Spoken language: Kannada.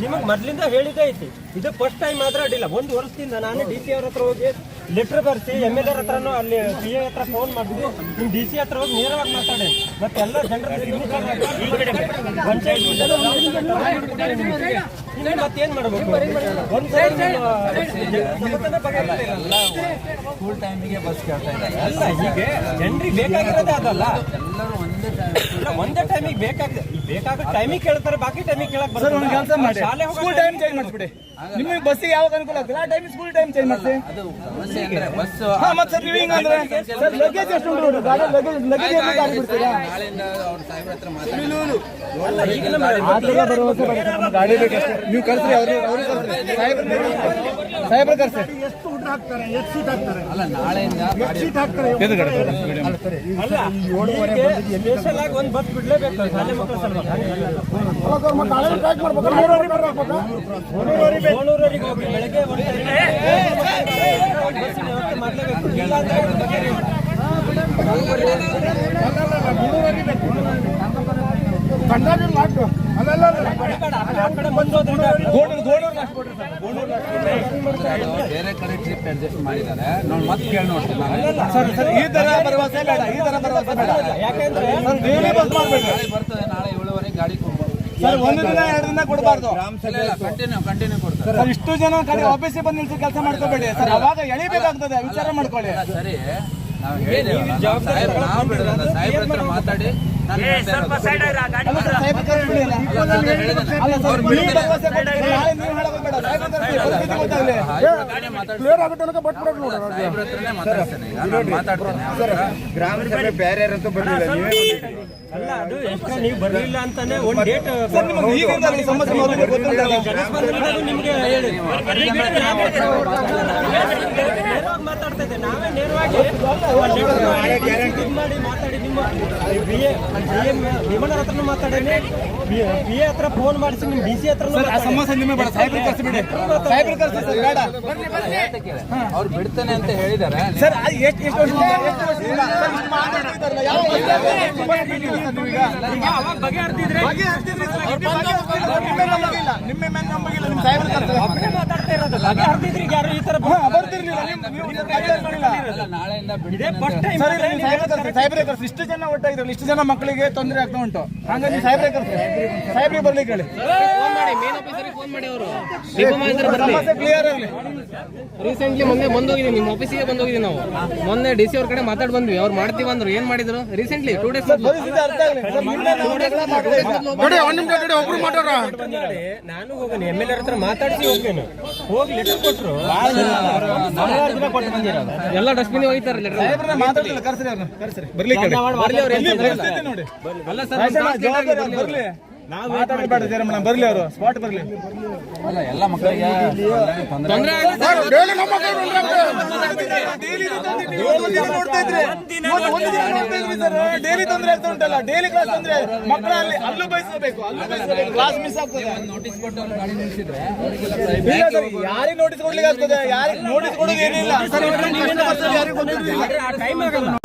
ನಿಮಗೆ ಮೊದಲಿಂದ ಹೇಳಿದ್ದೇ ಐತಿ, ಇದು ಫಸ್ಟ್ ಟೈಮ್ ಮಾತ್ರ ಅಡ್ಡಿಲ್ಲ. 1 ವರ್ಷದಿಂದ ನಾನು ಡಿ ಸಿ ಅವ್ರ ಹತ್ರ ಹೋಗಿ ಲೆಟರ್ ಬರ್ಸಿ MLA ಹತ್ರನೂ ಅಲ್ಲಿ PA ಹತ್ರ ಫೋನ್ ಮಾಡಿದ್ವಿ. ನಿಮ್ಮ DC ಹತ್ರ ಹೋಗಿ ನೇರವಾಗಿ ಮಾತಾಡಿ ಮತ್ತೆಲ್ಲ ಜನರ ಮತ್ತೇನ್ ಮಾಡ್ಬೇಕು? ಸ್ಕೂಲ್ ಟೈಮಿಗೆ ಬಸ್ ಕೇಳ್ತಾ ಇದ್ದಾರೆ. ಅಲ್ಲ, ಹೀಗೆ ಜನರಿಗೆ ಬೇಕಾಗಿರೋದೇ ಅದಲ್ಲ, ಒಂದೇ ಟೈಮಿಗೆ ಬೇಕಾಗ ಟೈಮಿಗೆ ಕೇಳ್ತಾರೆ, ಬಾಕಿ ಟೈಮಿಗೆ ಕೇಳಕ್ ಬರ್ತಾರೆ. ಕೆಲಸ ಮಾಡಿ, ಸ್ಕೂಲ್ ಟೈಮ್ ಚೇಂಜ್ ಮಾಡಿಸ್ಬಿಡಿ. ನಿಮಗೆ ಬಸ್ಸಿಗೆ ಯಾವಾಗ ಅನುಕೂಲ ಆಗ್ತದೆ ಆ ಟೈಮ್ ಸ್ಕೂಲ್ ಟೈಮ್ ಚೇಂಜ್ ಮಾಡ್ತೀವಿ. ಅದು ಸಮಸ್ಯೆ ಅಂದ್ರೆ ಬಸ್ ಮತ್ತೆ ಸರ್ ನೀವು ಹಿಂಗಂದ್ರೆ ಸರ್ ಲಗೇಜ್ ಎಷ್ಟು ಉಂಟು ಗಾಡಿ ಲಗೇಜ್ ಗಾಡಿ ಬಿಡ್ತೀರಾ? ನಾಳೆಯಿಂದ ಅವ್ರ ಸಾಹೇಬ್ರ ಹತ್ರ ಮಾತಾಡಿ ಗಾಡಿ ಬೇಕಷ್ಟೇ. ನೀವು ಕರ್ಸ್ರಿ, ಅವ್ರು ಸಾಹೇಬ್ರ ಕರ್ಸಿ. ಎಷ್ಟು ಊಟ ಹಾಕ್ತಾರೆ, ಎಷ್ಟು ಸೀಟ್ ಹಾಕ್ತಾರೆ? ಅಲ್ಲ, ನಾಳೆಯಿಂದ ಸೀಟ್ ಹಾಕ್ತಾರೆ. ಸ್ಪೆಷಲ್ ಆಗಿ ಒಂದು ಬಸ್ ಬಿಡ್ಲೇಬೇಕು ಶಾಲೆ ಮಕ್ಕಳ ಸಲುವಾಗಿ. ಕೋಣೂರವರೆಗೆ ಹೋಗಿ ಬೆಳಗ್ಗೆ ಬಸ್ಸಿನ ವ್ಯವಸ್ಥೆ ಮಾಡಲೇಬೇಕು. ಇಲ್ಲ ಬೇರೆ ಕಡೆ ಟ್ರಿಪ್ ಅಡ್ಜಸ್ಟ್ ಮಾಡಿದ್ದಾರೆ. ನಾವು ಮತ್ತೆ ಕೇಳಿ ನೋಡ್ತೀವಿ. ಈ ತರ ಭರವಸೆ ಬೇಡ, ಈ ತರ ಭರವಸೆ ಬೇಡ. ಯಾಕೆಂದ್ರೆ ನಾಳೆ ಬರ್ತದೆ, ನಾಳೆ 7:30 ಗಾಡಿ ಸರ್ 1 ದಿನ 2 ದಿನ ಕೊಡಬಾರ್ದು. ಕಂಟಿನ್ಯೂ ಕೊಡ್ತಾರೆ ಸರ್ ಇಷ್ಟು ಜನ ಕಡೆ ಆಫೀಸಿಗೆ ಬಂದು ನಿಲ್ಸಿ ಕೆಲಸ ಮಾಡ್ಕೋಬೇಡಿ ಸರ್. ಅವಾಗ ಎಳಿಬೇಕಾಗ್ತದೆ, ವಿಚಾರ ಮಾಡ್ಕೊಳ್ಳಿ. ಸರಿ. ನಾವು ಹೇಳಿದ್ದೇವೆ, ನಾವು ಬಿಡೋದಲ್ಲ, ಸಾಹೇಬ್ರ ಹತ್ರ ಮಾತಾಡಿ ನಾನು ಹೇಳ್ತಾ ಇರೋದು. ಅಲ್ಲ ಸರ್, ಸಾಹೇಬ್ರ ಕರ್ಸ್ಬಿಡಿ. ಅಲ್ಲ ಸರ್, ನೀವು ಭರವಸೆ ಕೊಡಿ. ನಾಳೆ ನೀವು ಹೇಳೋದು ಬೇಡ, ಸಾಹೇಬ್ರ ಕರ್ಸಿ, ಪರಿಸ್ಥಿತಿ ಗೊತ್ತಾಗಲಿ. ಕ್ಲಿಯರ್ ಆಗುತ್ತೆ ಅನ್ನೋಕೆ ಬಟ್ಬಿಡೋದು ನೋಡೋಣ. ಸಾಹೇಬ್ರ ಹತ್ರನೇ ಮಾತಾಡ್ತೇನೆ ಈಗ, ನಾನು ಮಾತಾಡ್ತೇನೆ. ಗ್ರಾಮ ಸಭೆ ಬೇರೆ ಯಾರಂತೂ ಬರಲಿಲ್ಲ, ನೀವೇ ಅಲ್ಲ, ಅದು ಎಷ್ಟು ನೀವು ಬರಲಿಲ್ಲ ಅಂತಾನೆ ಒಂದು ಡೇಟ್ ಈಗಿಂದ ಈ ಸಮಸ್ಯೆ ಮೊದಲಿಗೆ ಗೊತ್ತಿಲ್ಲ. ನಿಮ್ಗೆ ಹೇಳಿ ಮಾತಾಡ್ತಾ ಇದ್ದೆ. ನಾವೇ ನೇರವಾಗಿ ಮಾಡಿ ಮಾತಾಡಿ ನಿಮ್ಮ ವಿಮಾನ ಹತ್ರನೂ ಮಾತಾಡೇನೆ, PA ಹತ್ರ ಫೋನ್ ಮಾಡಿಸಿ ನಿಮ್ಮ DC ಹತ್ರ ಆ ಸಮಸ್ಯೆ ನಿಮಗೆ ಬೇಡ, ಸಾಹೇಬ್ರ ಕರ್ಸಿಬಿಡಿ. ಸಾಹೇಬ್ರ ಕರ್ಸಿ ಸರ್, ಬೇಡ ಅವ್ರು ಬಿಡ್ತಾನೆ ಅಂತ ಹೇಳಿದ್ದಾರೆ. ಸರ್. ಎಷ್ಟು ವರ್ಷದಿಂದ ಯಾವ ಬಗೆಹರ್ತಿದ್ರೆ ನಿಮ್ಮ ಮೇಲೆ ನಂಬಿಲ್ಲ. ನಿಮ್ಮ ಸಾಹೇಬ್ರ ಕರ್ಸಿ ಮಾತಾಡ್ತಾ ಇರೋದು ಬಗೆಹರ್ತಿದ್ರೆ ಯಾರು ಈ ತರ ಬರ್ತಿರ್ಲಿಲ್ಲ. ನಾಳೆಯಿಂದ ಫಸ್ಟ್ ಟೈಮ್ ಸಾಹೇಬ್ರೆ ಕರ್ಸಿ. ಇಷ್ಟು ಜನ ಒಟ್ಟಾಗಿದ್ರಲ್ಲ, ಇಷ್ಟು ಜನ ಮಕ್ಕಳಿಗೆ ತೊಂದರೆ ಆಗ್ತಾ ಉಂಟು. ಹಾಗಾಗಿ ಸಾಹೇಬ್ರೆ ಕರ್ಸಿ, ಸಾಹೇಬ್ರಿಗೆ ಬರ್ಲಿಕ್ಕೆ ಹೇಳಿ. ಸಮಸ್ಯೆ ಕ್ಲಿಯರ್ ಆಗಲಿ. ರೀಸೆಂಟ್ಲಿ ಮೊನ್ನೆ ಬಂದೋಗಿದ್ದೀವಿ, ನಿಮ್ಮ ಆಫೀಸಿಗೆ ಬಂದೋಗಿದ್ದೀವಿ ನಾವು. ಮೊನ್ನೆ DC ಅವ್ರ ಕಡೆ ಮಾತಾಡ್ ಬಂದ್ವಿ. ಅವ್ರು ಮಾಡ್ತೀವಿ ಅಂದ್ರು. ಏನ್ ಮಾಡಿದ್ರು ರೀಸೆಂಟ್ಲಿ 2 days ಪರಿಸ್ಥಿತಿ ಅರ್ಥ ಆಗಲಿ. ನಾನು ಹೋಗೋಣ MLA ಹತ್ರ ಮಾತಾಡಿಸಿ ಹೋಗ್ತೇನೆ. ಹೋಗಿ ಲೆಟರ್ ಕೊಟ್ಟರು ಎಲ್ಲ ಡಸ್ಟ್ಬಿನ್ ಹೋಗ್ತಾರೆ. ಸಾಹೇಬ್ರನ್ನ ಮಾತಾಡಲಿಲ್ಲ, ಕರ್ಸ್ರಿ ಅವ್ರನ್ನ, ಕರ್ಸ್ರಿ ಬರ್ಲಿಕ್ಕೆ ಹೇಳಿ. ಪರಿಸ್ಥಿತಿ ನೋಡಿ. ಅಲ್ಲ ಸರ್, ಜವಾಬ್ದಾರಿ ಬರ್ಲಿ, ಮಾತಾಡಬೇಡ ಜರಮಣ, ಬರ್ಲಿ ಅವರು ಸ್ಪಾಟ್ ಬರ್ಲಿ. ಅಲ್ಲ, ಎಲ್ಲ ಮಕ್ಕಳಿಗೆ ತೊಂದರೆ ಡೈಲಿ ತೊಂದರೆ ಆಗ್ತಾ ಉಂಟಲ್ಲ, ಡೈಲಿ ಕ್ಲಾಸ್ ತೊಂದರೆ. ಮಕ್ಕಳ ಅಲ್ಲೂ ಬಯಸಬೇಕು, ಕ್ಲಾಸ್ ಮಿಸ್ ಆಗ್ತದೆ. ನೋಟಿಸ್ ಕೊಟ್ಟು ಅವ್ರು ಗಾಡಿ ನಿಲ್ಲಿಸಿದ್ರೆ ಯಾರಿಗೆ ನೋಟಿಸ್ ಕೊಡ್ಲಿಕ್ಕೆ ಆಗ್ತದೆ? ಯಾರಿಗೆ ನೋಟಿಸ್ ಕೊಡೋದು ಏನಿಲ್ಲ. ಟೈಮ್ ಆಗಲ್ಲ.